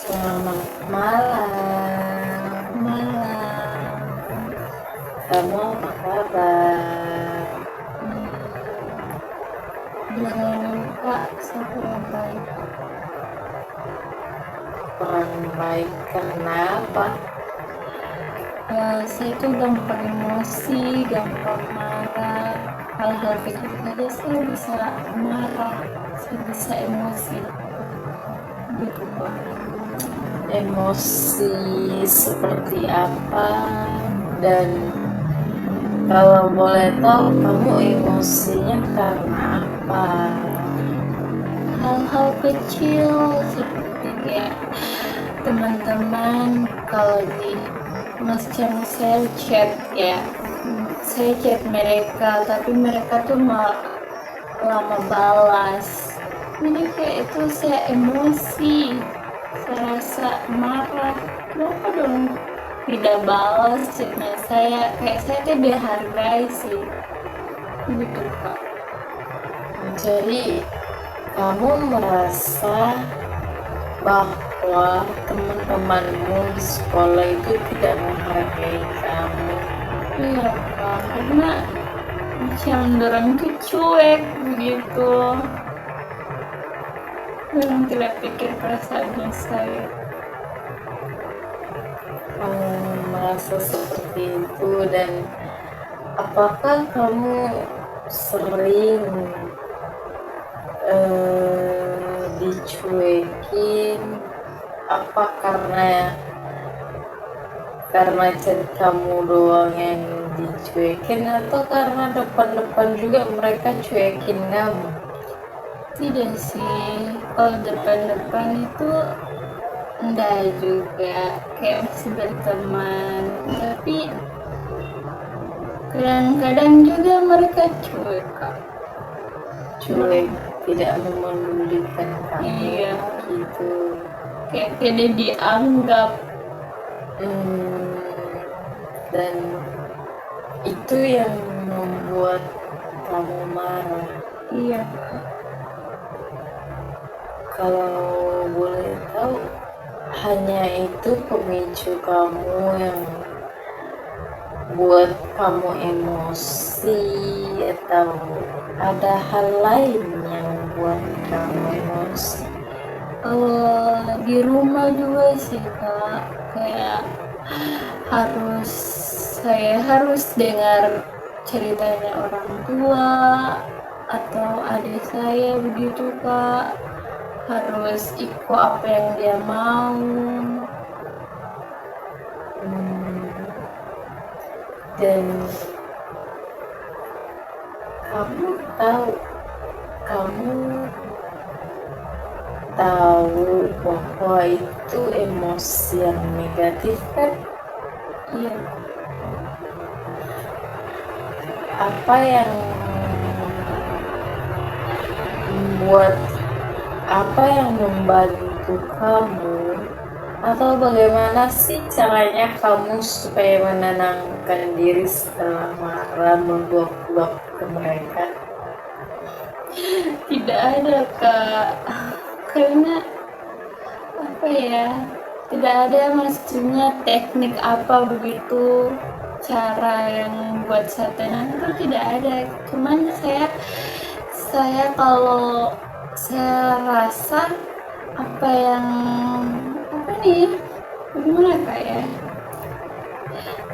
Selamat malam. Malam. Kamu apa kabar? Jangan lupa saya kurang baik. Kurang baik kenapa? Saya itu gampang emosi, gampang marah. Hal-hal kecil saja saya bisa marah, saya bisa emosi. Gitu Pak. Emosi seperti apa? Dan kalau boleh tahu kamu emosinya karena apa? Hal-hal kecil seperti kayak teman-teman kalau di macam saya chat ya, saya chat mereka tapi mereka tuh lama balas, jadi kayak itu saya emosi, saya rasa marah, kenapa dong tidak balas chatnya saya, kayak saya tuh dihargai sih, gitu Kak. Jadi kamu merasa bahwa teman-temanmu di sekolah itu tidak menghargai kamu? Iya Kak, karena cenderung tuh cuek begitu, memang tidak pikir perasaannya saya. Kamu merasa seperti itu, dan apakah kamu sering dicuekin? Apa karena chat kamu doang yang dicuekin, atau karena depan-depan juga mereka cuekin kamu? Tidak sih, kalau depan-depan itu enggak juga, kayak masih berteman, tapi kadang-kadang juga mereka cuek Kak. Cuek, tidak memedulikan kamu. Iya, gitu. kayak tidak dianggap. Dan itu yang membuat kamu marah. Iya, Kalau boleh tahu, hanya itu pemicu kamu yang buat kamu emosi, atau ada hal lain yang buat kamu emosi? di rumah juga sih Kak, kayak saya harus dengar ceritanya orang tua atau adik saya begitu Kak, harus ikut apa yang dia mau. Dan kamu tahu bahwa itu emosi yang negatif kan? Iya, Apa yang membantu kamu, atau bagaimana sih caranya kamu supaya menenangkan diri setelah marah, memblok ke mereka? tidak ada Kak, karena apa ya, tidak ada maksudnya teknik apa begitu, cara yang buat saya tenang itu tidak ada, cuman saya kalau saya rasa apa nih, bagaimana Kak ya,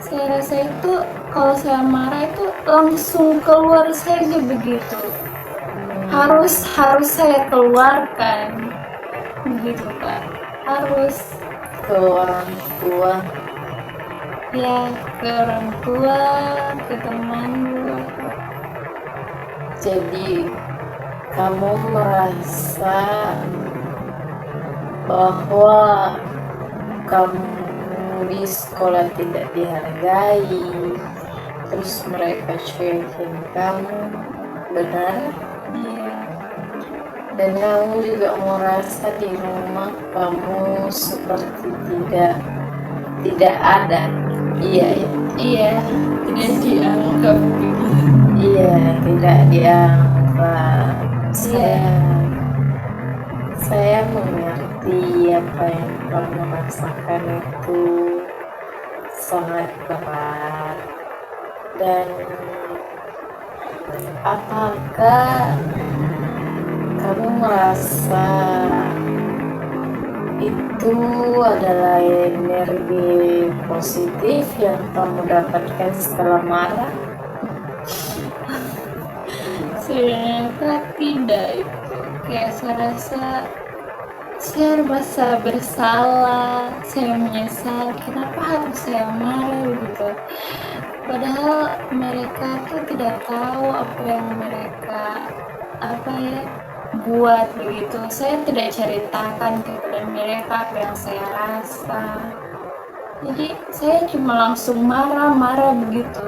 saya rasa itu kalau saya marah itu langsung keluar saja begitu, harus saya keluarkan begitu Kak, harus Ke orang tua? ya, ke orang tua, ke teman juga. Jadi kamu merasa bahwa kamu di sekolah tidak dihargai, terus mereka cuekin kamu, benar? Iya, Dan kamu juga merasa di rumah kamu seperti tidak ada. Iya, iya, tidak dianggap begitu. iya, tidak dianggap. Saya mengerti apa yang kamu rasakan itu sangat berat. Dan apakah kamu merasa itu adalah energi positif yang kamu dapatkan setelah marah? Sebenarnya tidak, itu kayak saya rasa saya merasa bersalah, saya menyesal kenapa harus saya marah gitu. Padahal mereka tuh tidak tahu apa yang mereka buat begitu. Saya tidak ceritakan kepada mereka apa yang saya rasa. Jadi saya cuma langsung marah-marah begitu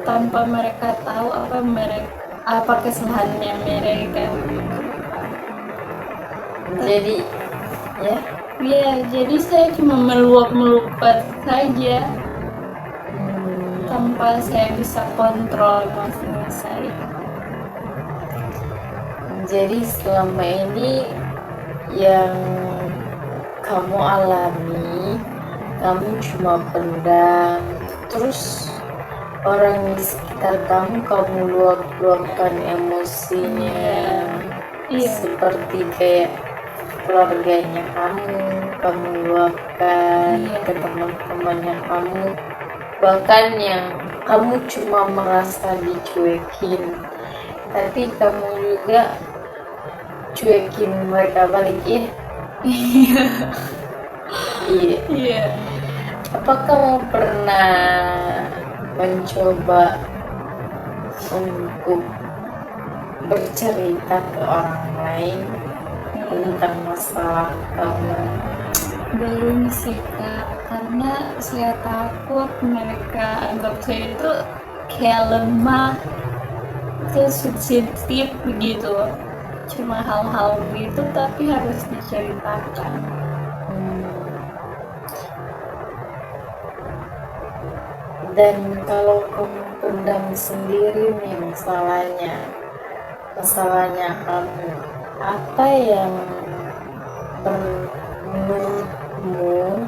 tanpa mereka tahu apa kesalahannya mereka begitu. Jadi ya, Jadi saya cuma meluap saja tanpa saya bisa kontrol emosi saya. jadi selama ini yang kamu alami, kamu cuma pendam, terus orang di sekitar kamu luapkan emosinya. Iya. Seperti kayak keluarganya kamu luapkan ke teman-temannya kamu, bahkan yang kamu cuma merasa dicuekin, tapi kamu juga cuekin mereka balik ya. Iya. Apa kamu pernah mencoba untuk bercerita ke orang lain tentang masalah kamu? Belum sih Kak, karena saya takut mereka anggap saya itu kayak lemah, terus sensitif begitu. Cuma hal-hal begitu tapi harus diceritakan. Dan kalau kamu pendam sendiri nih masalahnya kamu, apa yang menurutmu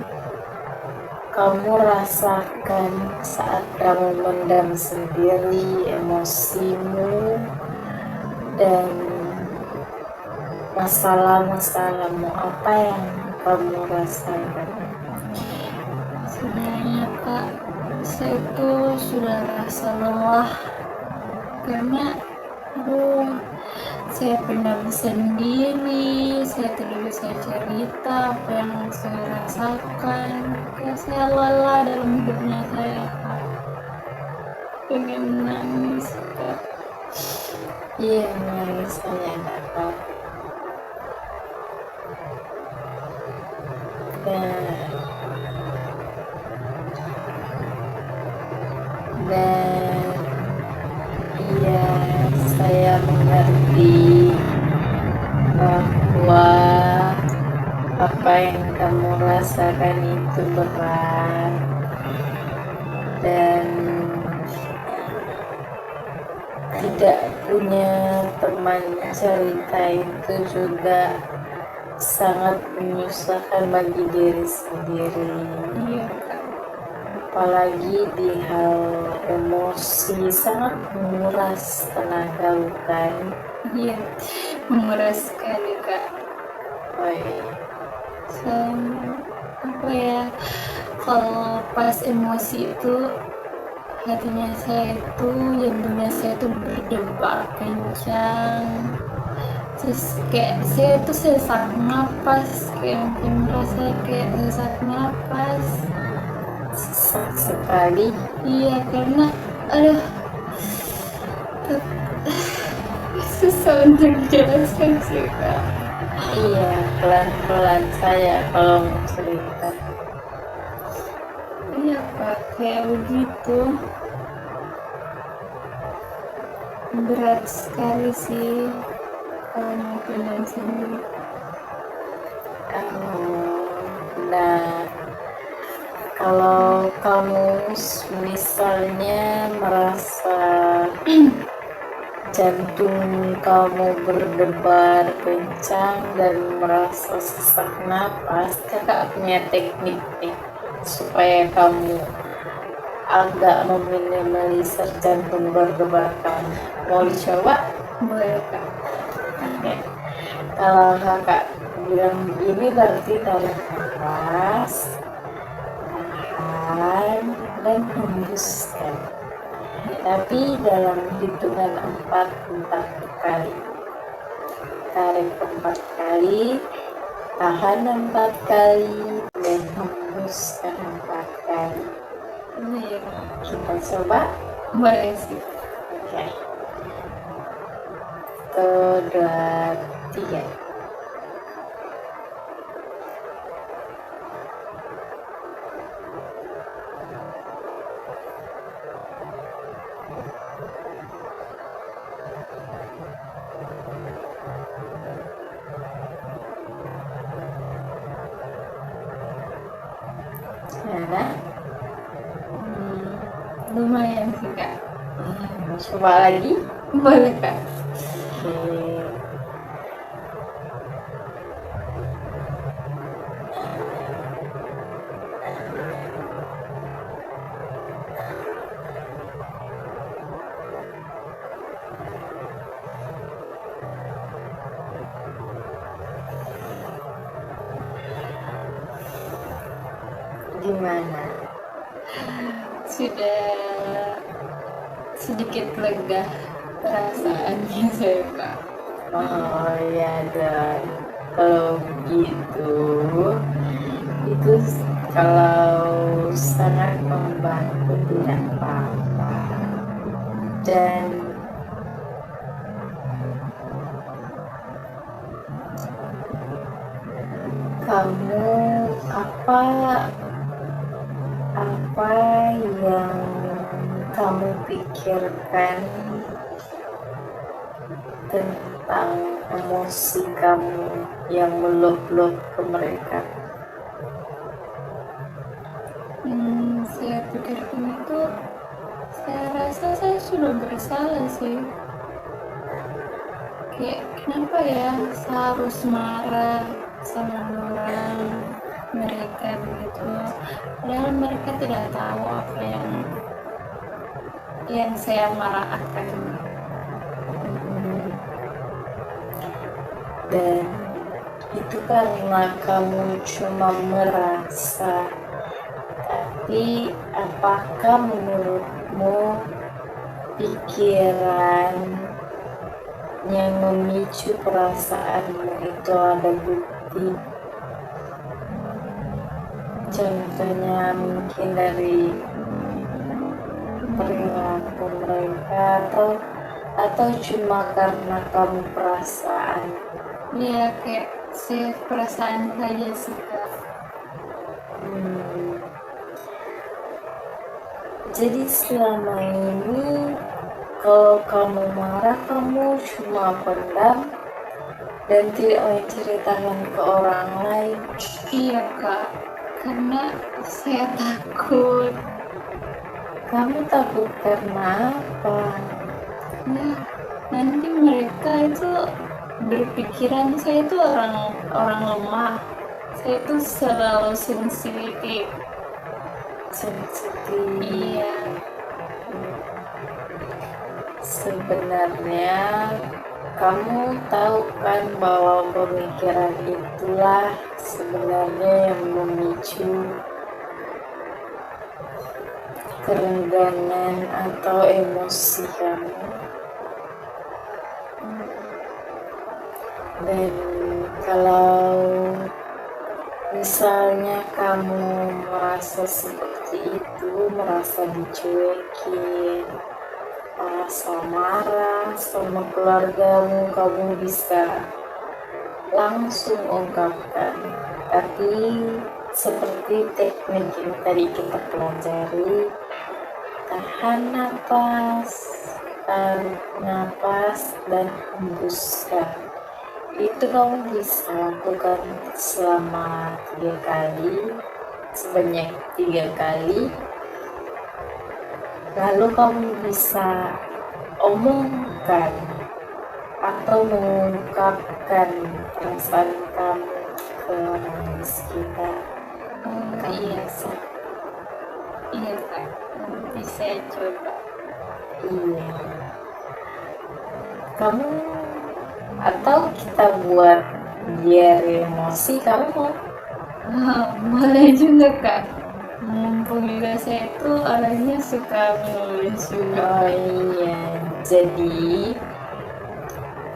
kamu rasakan saat kamu mendam sendiri emosimu dan masalah-masalahmu? Apa yang kamu rasakan? Sebenarnya Kak, saya tuh sudah rasa lelah karena saya pendam sendiri, saya tidak bisa cerita apa yang saya rasakan. Kayak saya lelah dalam hidupnya saya Kak, pengen menangis Kak. Iya, menangis hanya apa. Dan iya, saya mengerti bahwa apa yang kamu rasakan itu berat, dan tidak punya teman cerita itu juga sangat menyusahkan bagi diri sendiri. Iya Kak. Apalagi di hal emosi, sangat menguras tenaga bukan? Iya, menguras sekali Kak. Kalau pas emosi itu hatinya saya itu, jantungnya saya itu berdebar kencang, terus kayak saya itu sesak napas, kayak mungkin merasa kayak sesak napas. Sesak sekali. Iya, karena susah untuk dijelaskan sih Kak. Iya, pelan-pelan saya kalau mau cerita. Iya Kak, kayak begitu. Berat sekali sih kalau mau pendam sendiri. Nah, kalau kamu misalnya merasa jantung kamu berdebar kencang dan merasa sesak napas, kakak punya teknik nih supaya kamu agak meminimalisir jantung berdebar kamu. Mau dicoba? Boleh Kak. Oke. Kalau kakak bilang begini berarti tarik nafas, tahan, dan hembuskan. Tapi dalam hitungan 4 kali. Tarik 4 kali, tahan 4 kali, dan hembuskan 4 kali. Iya. Kita coba. Boleh sih. Oke. 1, 2, 3. Nah, Lumayan sih Kak. coba lagi. Boleh Kak. Oke. Gimana? Sudah sedikit lega perasaannya saya Kak. Oh ya, dan kalau begitu itu kalau sangat membantu tidak apa-apa. Dan kamu apa yang kamu pikirkan tentang emosi kamu yang meluap-luap ke mereka? Saya pikirkan itu, saya rasa saya sudah bersalah sih. Kayak kenapa ya saya harus marah sama orang mereka begitu, padahal mereka tidak tahu apa yang saya marahkan. Dan itu karena kamu cuma merasa, tapi apakah menurutmu pikiran yang memicu perasaanmu itu ada bukti? Contohnya mungkin dari perilaku mereka atau cuma karena kamu perasaan? Ya kayak saya perasaan saja sih Kak. Jadi selama ini kalau kamu marah, kamu cuma pendam dan tidak menceritakan ke orang lain. Iya Kak, karena saya takut. Kamu takut karena apa? Ya, nanti mereka itu berpikiran saya itu orang lemah. Saya itu selalu sensitif. Iya. Sebenarnya kamu tahu kan bahwa pemikiran itulah sebenarnya yang memicu kerenggangan atau emosi kamu. Dan kalau misalnya kamu merasa seperti itu, merasa dicuekin, merasa marah sama keluargamu, kamu bisa langsung ungkapkan. Tapi seperti teknik yang tadi kita pelajari, tahan napas, tarik napas, dan hembuskan. Itu kamu bisa lakukan selama 3 kali, sebanyak 3 kali. Lalu kamu bisa omongkan atau mengungkapkan perasaan kamu ke orang di sekitar. Iya sih. Iya Kak, nanti saya coba. Iya. Kamu atau kita buat diary emosi, kamu mau? Boleh juga Kak. Mumpung juga saya tuh orangnya suka menulis juga. Oh iya, jadi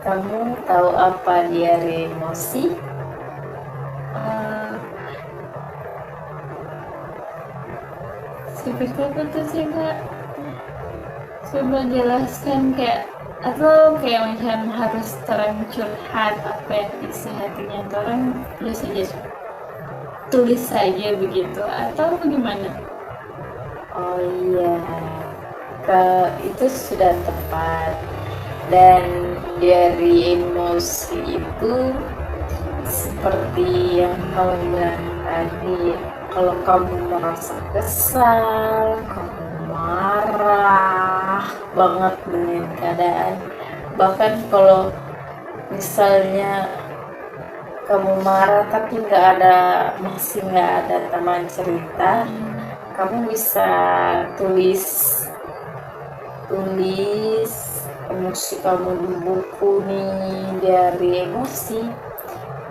kamu tahu apa diary emosi? Eh, Seperti apa tuh sih Kak? Coba jelaskan kayak, atau kayak macam harus terang curhat apa yang isi hatinya orang terus aja tulis saja begitu atau bagaimana? Oh iya, itu sudah tepat. Dan dari emosi itu seperti yang kamu bilang tadi, kalau kamu merasa kesal, kamu marah banget dengan keadaan, bahkan kalau misalnya kamu marah tapi masih nggak ada teman cerita, kamu bisa tulis emosi kamu di buku nih, dari emosi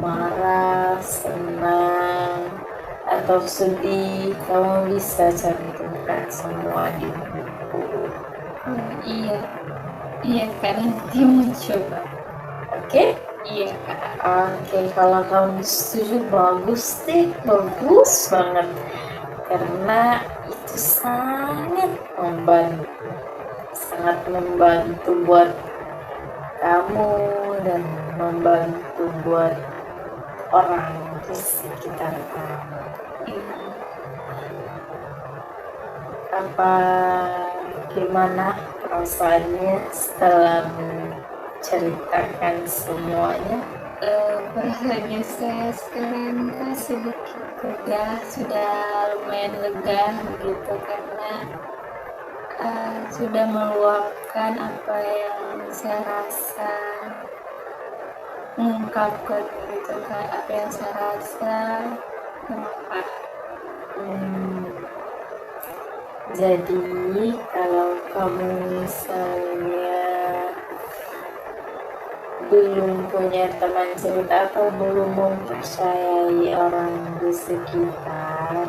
marah, senang, atau sedih, kamu bisa cantumkan semua di buku. Iya, iya Kak, nanti mau coba. Oke? Iya Kak. Oke, kalau kamu setuju, bagus deh, bagus banget. Karena itu sangat membantu buat kamu dan membantu buat orang di sekitar kamu. Apa gimana perasaannya setelah menceritakan semuanya? Perasaannya saya sekarang kan sedikit sudah lumayan lega begitu karena sudah meluapkan apa yang saya rasa, mengungkapkan gitu kan apa yang saya rasa. Kenapa? Jadi kalau kamu misalnya belum punya teman cerita atau belum mempercayai orang di sekitar,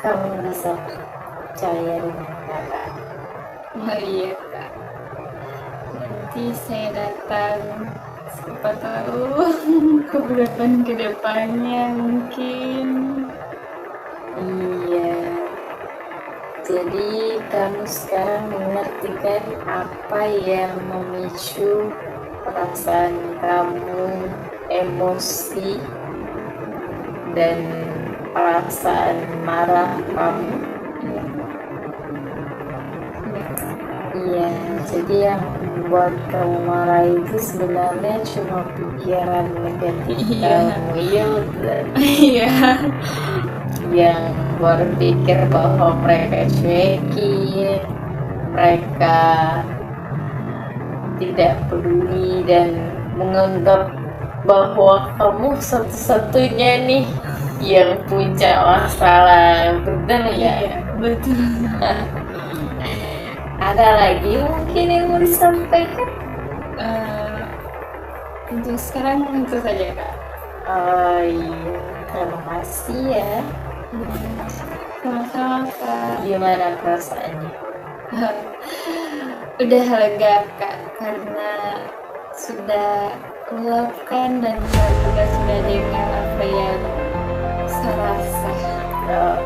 kamu bisa percaya dengan kakak. Oh iya Kak, nanti saya datang, siapa tahu ke depannya mungkin. Iya, jadi kamu sekarang mengerti kan apa yang memicu perasaan kamu, emosi dan perasaan marah kamu. Iya, jadi yang membuat kamu marah itu sebenarnya cuma pikiran negatif kamu. Iya. Yang berpikir bahwa mereka cuekin, mereka tidak peduli dan menganggap bahwa kamu satu-satunya nih yang punya masalah. Betul ya? Iya, betul. Ada lagi mungkin yang mau disampaikan? Untuk sekarang itu saja Kak. Oh iya, terima kasih ya. Sama-sama Kak. Gimana perasaannya? Udah lega Kak karena sudah meluapkan dan juga sudah dengar apa yang saya rasa. Oh,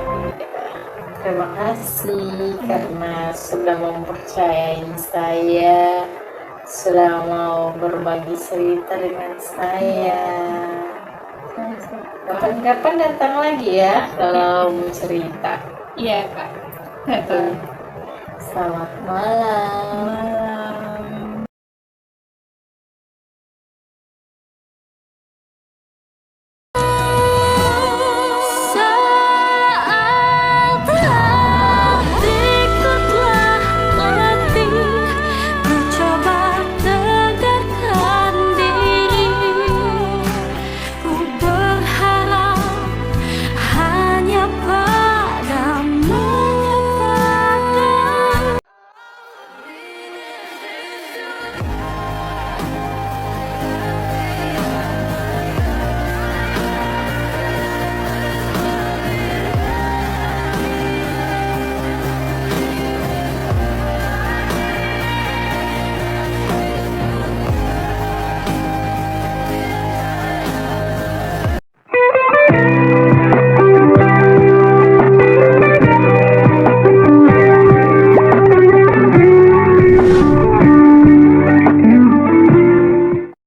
terima kasih karena sudah mempercayai saya, sudah mau berbagi cerita dengan saya. Kapan-kapan datang lagi ya kalau mau cerita. Iya Kak. Betul. Selamat malam.